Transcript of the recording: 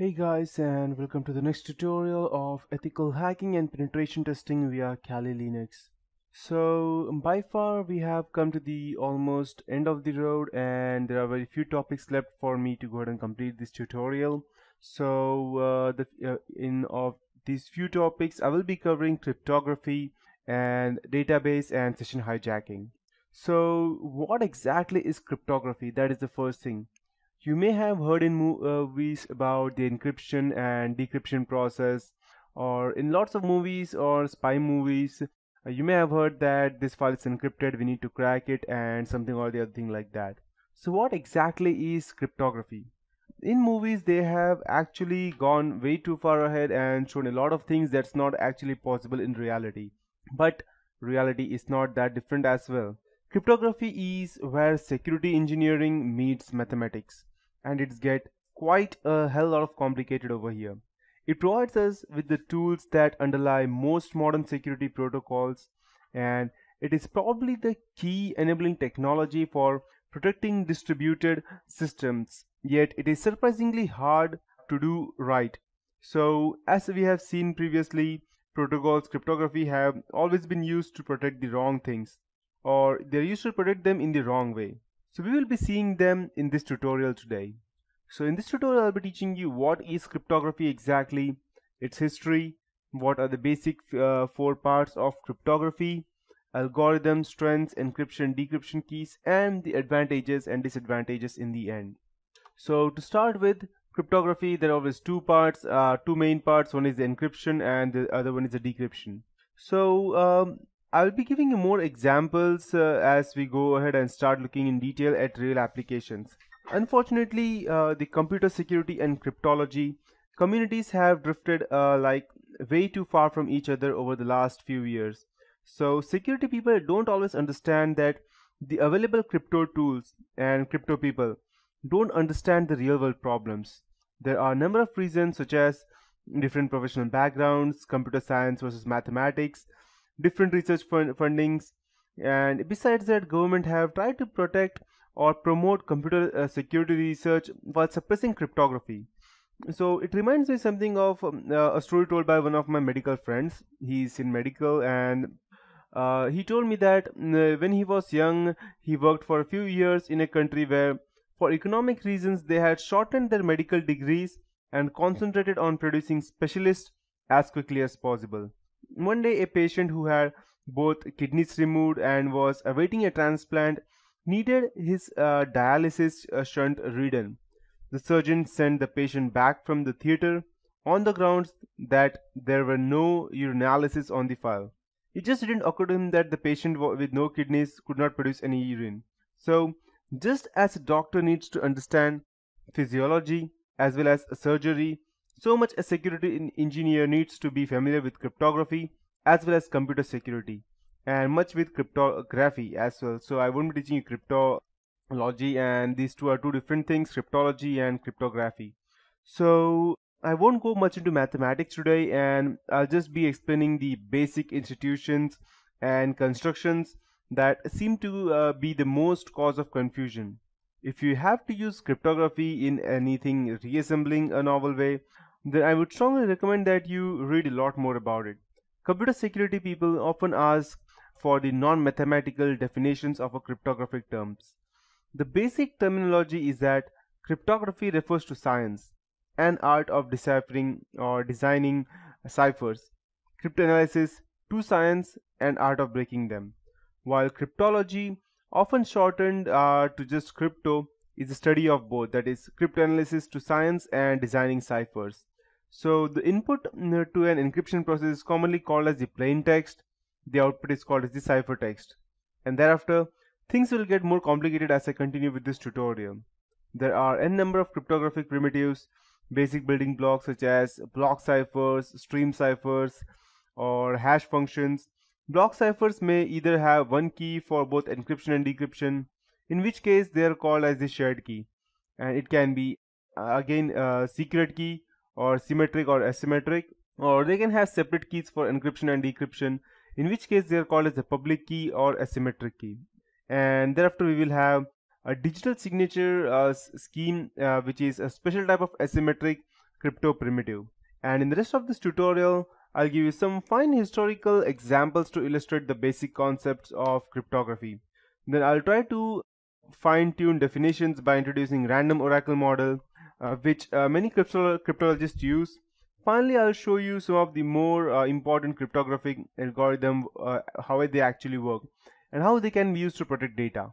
Hey guys, and welcome to the next tutorial of ethical hacking and penetration testing via Kali Linux. So by far we have come to the almost end of the road, and there are very few topics left for me to go ahead and complete this tutorial. So in of these few topics I will be covering cryptography and database and session hijacking. So what exactly is cryptography? That is the first thing. You may have heard in movies about the encryption and decryption process, or in lots of movies or spy movies, you may have heard that this file is encrypted, we need to crack it, and something or the other thing like that. So, what exactly is cryptography? In movies, they have actually gone way too far ahead and shown a lot of things that's not actually possible in reality. But reality is not that different as well. Cryptography is where security engineering meets mathematics, and it's get quite a hell lot of complicated over here. It provides us with the tools that underlie most modern security protocols, and it is probably the key enabling technology for protecting distributed systems, yet it is surprisingly hard to do right. So as we have seen previously, protocols cryptography have always been used to protect the wrong things, or they're used to protect them in the wrong way. So we will be seeing them in this tutorial today. So in this tutorial I'll be teaching you what is cryptography exactly, its history, what are the basic four parts of cryptography, algorithms, strengths, encryption, decryption keys, and the advantages and disadvantages in the end. So to start with cryptography, there are always two main parts. One is the encryption and the other one is the decryption. So I'll be giving you more examples as we go ahead and start looking in detail at real applications. Unfortunately, the computer security and cryptology communities have drifted like way too far from each other over the last few years. So security people don't always understand that the available crypto tools and crypto people don't understand the real world problems. There are a number of reasons such as different professional backgrounds, computer science versus mathematics, different research fundings, and besides that government have tried to protect or promote computer security research while suppressing cryptography. So it reminds me something of a story told by one of my medical friends. He's in medical, and he told me that when he was young, he worked for a few years in a country where, for economic reasons, they had shortened their medical degrees and concentrated on producing specialists as quickly as possible. One day, a patient who had both kidneys removed and was awaiting a transplant needed his dialysis shunt redone. The surgeon sent the patient back from the theater on the grounds that there were no urinalysis on the file. It just didn't occur to him that the patient with no kidneys could not produce any urine. So, just as a doctor needs to understand physiology as well as surgery, so much a security engineer needs to be familiar with cryptography as well as computer security, and much with cryptography as well. So I won't be teaching you cryptology, and these two are two different things, cryptology and cryptography. So I won't go much into mathematics today, and I'll just be explaining the basic institutions and constructions that seem to be the most cause of confusion. If you have to use cryptography in anything reassembling a novel way, then I would strongly recommend that you read a lot more about it. Computer security people often ask for the non-mathematical definitions of a cryptographic terms. The basic terminology is that cryptography refers to science, an art of deciphering or designing ciphers. Cryptanalysis to science and art of breaking them. While cryptology, often shortened to just crypto, is the study of both, that is cryptanalysis to science and designing ciphers. So the input to an encryption process is commonly called as the plain text. The output is called as the ciphertext. And thereafter, things will get more complicated as I continue with this tutorial. There are n number of cryptographic primitives, basic building blocks such as block ciphers, stream ciphers, or hash functions. Block ciphers may either have one key for both encryption and decryption, in which case they are called as the shared key. And it can be again a secret key, or symmetric or asymmetric, or they can have separate keys for encryption and decryption, in which case they are called as the public key or asymmetric key. And thereafter we will have a digital signature scheme, which is a special type of asymmetric crypto primitive. And in the rest of this tutorial, I'll give you some fine historical examples to illustrate the basic concepts of cryptography. Then I'll try to fine-tune definitions by introducing random oracle model, which many cryptologists use. Finally, I'll show you some of the more important cryptographic algorithm, how they actually work, and how they can be used to protect data.